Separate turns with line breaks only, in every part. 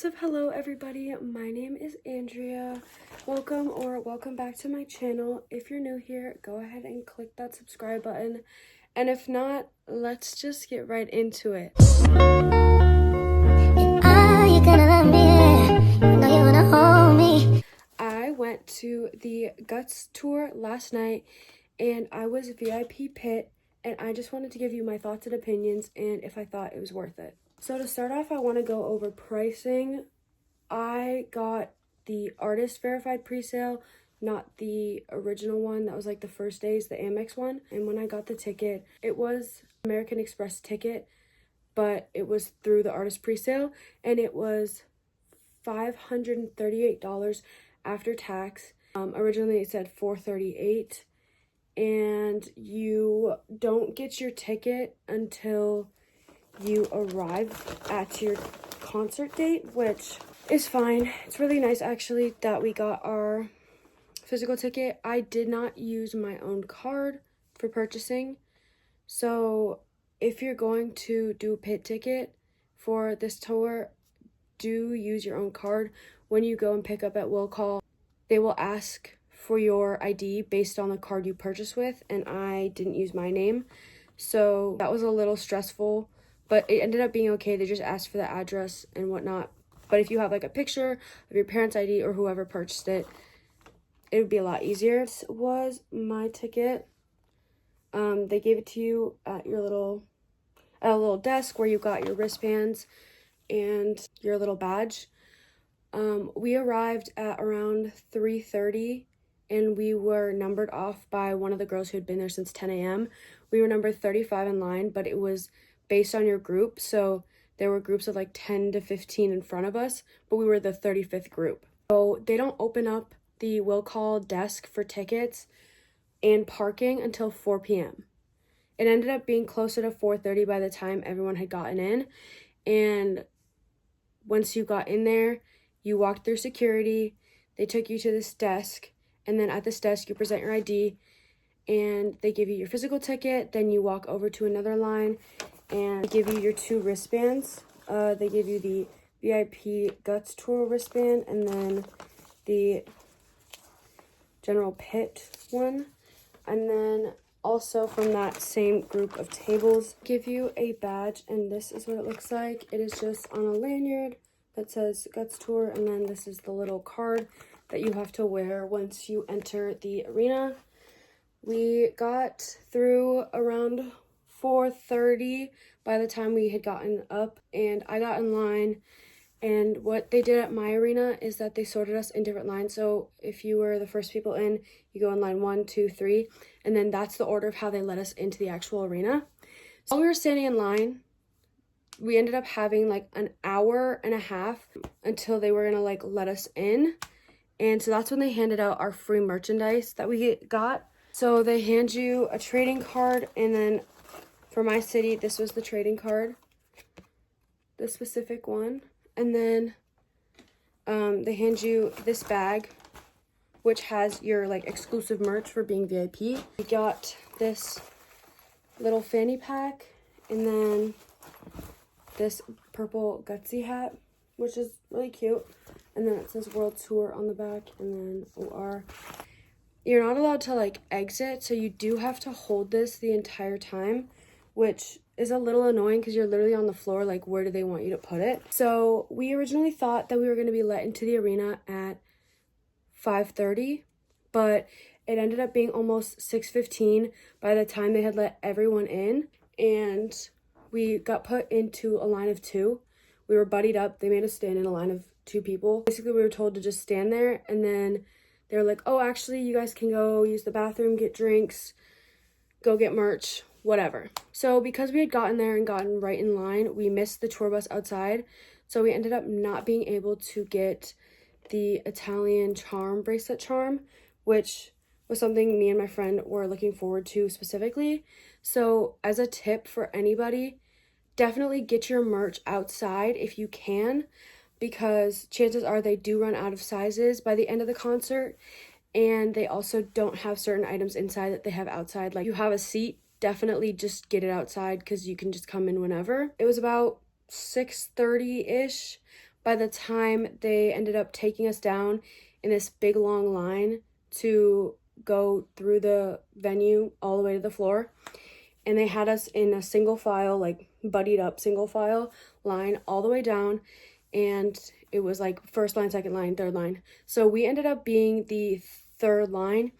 Hello everybody, my name is Andrea. Welcome back to my channel. If you're new here, go ahead and click that subscribe button. And if not, let's just get right into it. I went to the Guts tour last night and I was VIP pit, and I just wanted to give you my thoughts and opinions and if I thought it was worth it. So to start off, I want to go over pricing. I got the artist verified presale, not the original one that was like the first days, the Amex one. And when I got the ticket, it was American Express ticket, but it was through the artist presale, and it was $538 after tax. Originally it said $438, and you don't get your ticket until you arrive at your concert date, which is fine. It's really nice actually that we got our physical ticket. I did not use my own card for purchasing, so if you're going to do a pit ticket for this tour, do use your own card. When you go and pick up at will call, they will ask for your ID based on the card you purchase with, and I didn't use my name, so that was a little stressful, but it ended up being okay. They just asked for the address and whatnot. But if you have like a picture of your parents' ID or whoever purchased it, it would be a lot easier. This was my ticket. They gave it to you at a little desk where you got your wristbands and your little badge. We arrived at around 3:30, and we were numbered off by one of the girls who had been there since 10 a.m. We were number 35 in line, but it was based on your group, so there were groups of like 10 to 15 in front of us, but we were the 35th group. So they don't open up the will call desk for tickets and parking until 4 p.m. It ended up being closer to 4:30 by the time everyone had gotten in, and once you got in there, you walked through security, they took you to this desk, and then at this desk you present your ID, and they give you your physical ticket. Then you walk over to another line and they give you your 2 wristbands. They give you the VIP Guts Tour wristband and then the General Pit one. And then also from that same group of tables, give you a badge, and this is what it looks like. It is just on a lanyard that says Guts Tour, and then this is the little card that you have to wear once you enter the arena. We got through around 4:30 by the time we had gotten up, and I got in line. And what they did at my arena is that they sorted us in different lines. So if you were the first people in, you go in line 1, 2, 3, and then that's the order of how they let us into the actual arena. So while we were standing in line, we ended up having like an hour and a half until they were gonna like let us in. And so that's when they handed out our free merchandise that we got. So they hand you a trading card, and then for my city, this was the trading card, this specific one. And then they hand you this bag, which has your like exclusive merch for being VIP. We got this little fanny pack, and then this purple Gutsy hat, which is really cute. And then it says World Tour on the back, and then OR. You're not allowed to like exit, so you do have to hold this the entire time, which is a little annoying because you're literally on the floor, like where do they want you to put it? So we originally thought that we were going to be let into the arena at 5:30, but it ended up being almost 6:15 by the time they had let everyone in, and we got put into a line of 2. We were buddied up. They made us stand in a line of 2 people. Basically, we were told to just stand there, and then they were like, oh, actually, you guys can go use the bathroom, get drinks, go get merch, whatever. So because we had gotten there and gotten right in line, we missed the tour bus outside. So we ended up not being able to get the Italian bracelet charm, which was something me and my friend were looking forward to specifically. So as a tip for anybody, definitely get your merch outside if you can, because chances are they do run out of sizes by the end of the concert, and they also don't have certain items inside that they have outside. Like, you have a seat, definitely just get it outside because you can just come in whenever. It was about 6:30-ish by the time they ended up taking us down in this big long line to go through the venue all the way to the floor, and they had us in a single file, like buddied up single file line all the way down, and it was like first line, second line, third line. So we ended up being the third line,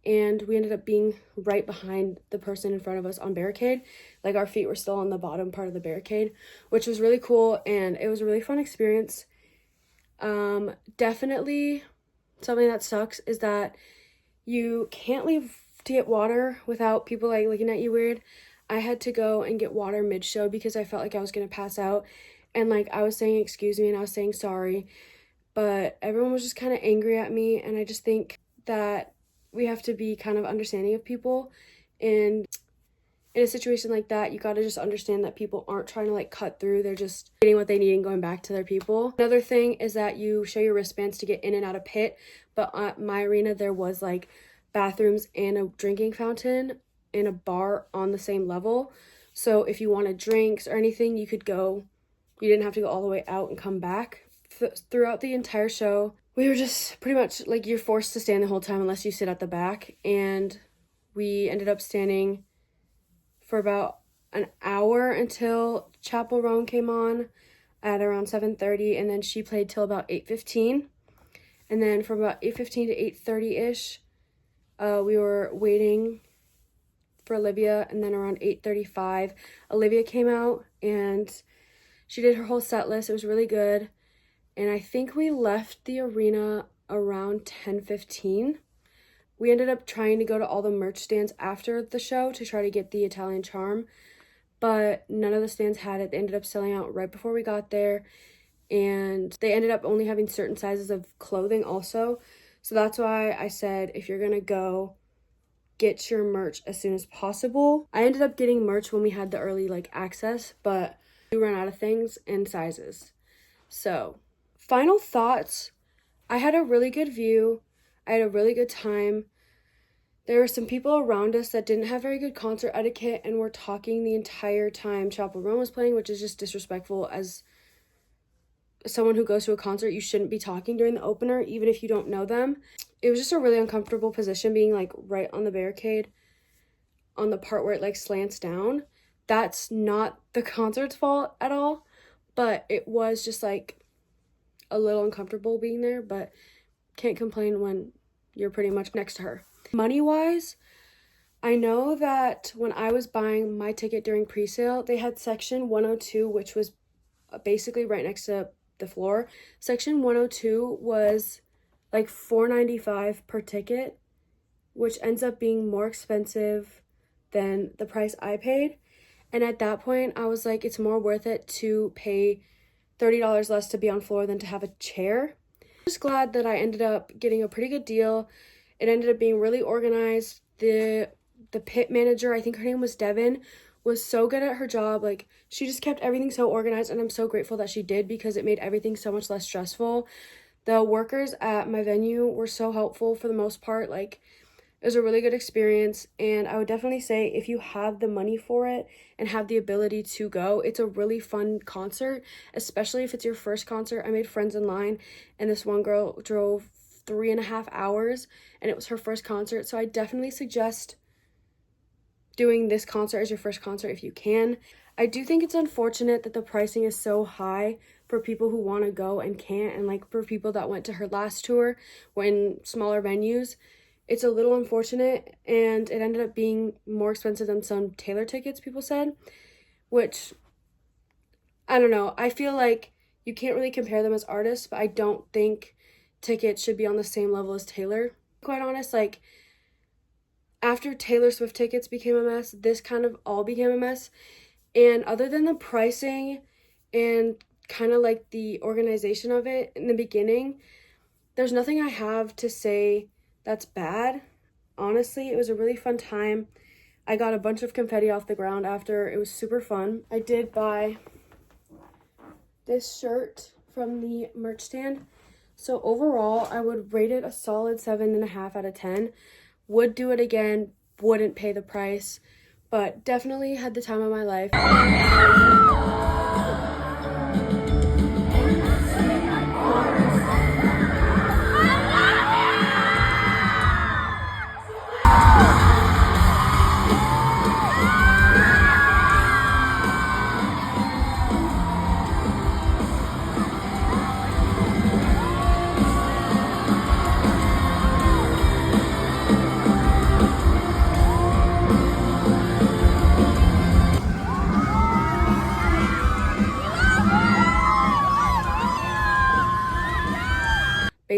and we ended up being right behind the person in front of us on barricade. Like our feet were still on the bottom part of the barricade, which was really cool, and it was a really fun experience. Definitely something that sucks is that you can't leave to get water without people like looking at you weird. I had to go and get water mid-show because I felt like I was gonna pass out, and like I was saying excuse me and I was saying sorry, but everyone was just kind of angry at me. And I just think that we have to be kind of understanding of people, and in a situation like that, you got to just understand that people aren't trying to like cut through. They're just getting what they need and going back to their people. Another thing is that you show your wristbands to get in and out of pit, but at my arena there was like bathrooms and a drinking fountain and a bar on the same level. So if you wanted drinks or anything, you could go. You didn't have to go all the way out and come back. Throughout the entire show, we were just pretty much like, you're forced to stand the whole time unless you sit at the back, and we ended up standing for about an hour until Chapel Roan came on at around 7:30, and then she played till about 8:15, and then from about 8:15 to 8:30-ish, we were waiting for Olivia, and then around 8:35, Olivia came out, and she did her whole set list. It was really good, and I think we left the arena around 10:15. We ended up trying to go to all the merch stands after the show to try to get the Italian charm, but none of the stands had it. They ended up selling out right before we got there, and they ended up only having certain sizes of clothing also. So that's why I said, if you're gonna go, get your merch as soon as possible. I ended up getting merch when we had the early like access, but we ran out of things and sizes. So final thoughts, I had a really good view. I had a really good time. There were some people around us that didn't have very good concert etiquette and were talking the entire time Chapel Roan was playing, which is just disrespectful. As someone who goes to a concert, you shouldn't be talking during the opener, even if you don't know them. It was just a really uncomfortable position, being like right on the barricade on the part where it like slants down. That's not the concert's fault at all, but it was just like a little uncomfortable being there, but can't complain when you're pretty much next to her. Money-wise, I know that when I was buying my ticket during pre-sale, they had section 102, which was basically right next to the floor. Section 102 was like $4.95 per ticket, which ends up being more expensive than the price I paid. And at that point, I was like, it's more worth it to pay $30 less to be on floor than to have a chair. I'm just glad that I ended up getting a pretty good deal. It ended up being really organized. The pit manager, I think her name was Devin, was so good at her job. Like, she just kept everything so organized, and I'm so grateful that she did, because it made everything so much less stressful. The workers at my venue were so helpful for the most part. Like, it was a really good experience, and I would definitely say if you have the money for it and have the ability to go, it's a really fun concert, especially if it's your first concert. I made friends in line, and this one girl drove 3.5 hours, and it was her first concert, so I definitely suggest doing this concert as your first concert if you can. I do think it's unfortunate that the pricing is so high for people who want to go and can't, and like for people that went to her last tour when smaller venues. It's a little unfortunate, and it ended up being more expensive than some Taylor tickets, people said, which, I don't know. I feel like you can't really compare them as artists, but I don't think tickets should be on the same level as Taylor. Quite honest, like, after Taylor Swift tickets became a mess, this kind of all became a mess. And other than the pricing and kind of like the organization of it in the beginning, there's nothing I have to say that's bad. Honestly, it was a really fun time. I got a bunch of confetti off the ground after. It was super fun. I did buy this shirt from the merch stand. So overall, I would rate it a solid 7.5 out of 10. Would do it again, wouldn't pay the price, but definitely had the time of my life.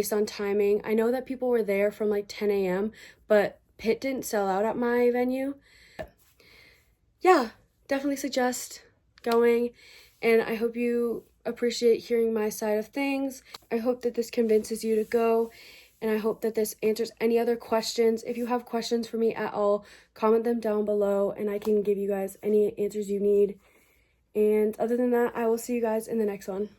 based on timing. I know that people were there from like 10 a.m., but pit didn't sell out at my venue. Yeah, definitely suggest going, and I hope you appreciate hearing my side of things. I hope that this convinces you to go, and I hope that this answers any other questions. If you have questions for me at all, comment them down below and I can give you guys any answers you need. And other than that, I will see you guys in the next one.